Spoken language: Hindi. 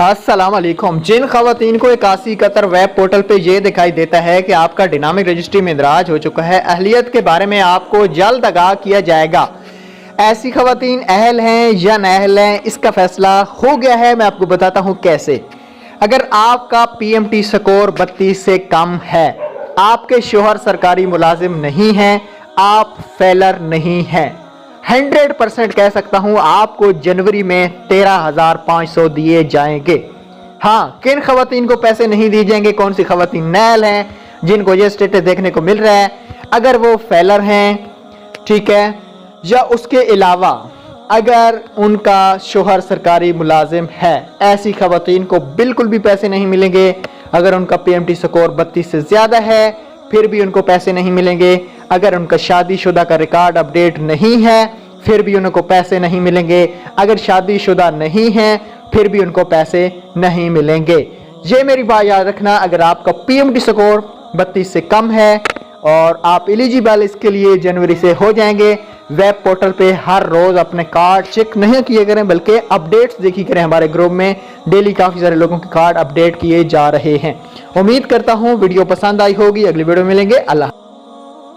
अस्सलाम वालेकुम। जिन खवातीन को 81 कतर वेब पोर्टल पे ये दिखाई देता है कि आपका डायनामिक रजिस्ट्री में इंदराज हो चुका है, अहलियत के बारे में आपको जल्द आगाह किया जाएगा। ऐसी खवातीन अहल हैं या नाअहल हैं, इसका फैसला हो गया है। मैं आपको बताता हूँ कैसे। अगर आपका PMT स्कोर 32 से कम है, आपके शोहर सरकारी मुलाजिम नहीं हैं, आप फेलर नहीं हैं, 100% कह सकता हूं आपको जनवरी में 13,500 दिए जाएंगे। हाँ, किन खवातीन को पैसे नहीं दिए जाएंगे, कौन सी खवातीन नाअहल हैं जिनको ये स्टेटस देखने को मिल रहा है, अगर वो फेलर हैं, ठीक है, या उसके अलावा अगर उनका शोहर सरकारी मुलाजिम है, ऐसी खवातीन को बिल्कुल भी पैसे नहीं मिलेंगे। अगर उनका PMT स्कोर 32 से ज़्यादा है फिर भी उनको पैसे नहीं मिलेंगे। अगर उनका शादीशुदा का रिकॉर्ड अपडेट नहीं है फिर भी उनको पैसे नहीं मिलेंगे। अगर शादीशुदा नहीं है फिर भी उनको पैसे नहीं मिलेंगे। ये मेरी बात याद रखना। अगर आपका PMT स्कोर 32 से कम है और आप एलिजिबल इसके लिए जनवरी से हो जाएंगे। वेब पोर्टल पे हर रोज़ अपने कार्ड चेक नहीं किए करें, बल्कि अपडेट्स देखी करें। हमारे ग्रुप में डेली काफ़ी सारे लोगों के कार्ड अपडेट किए जा रहे हैं। उम्मीद करता हूँ वीडियो पसंद आई होगी। अगली वीडियो मिलेंगे। अल्लाह।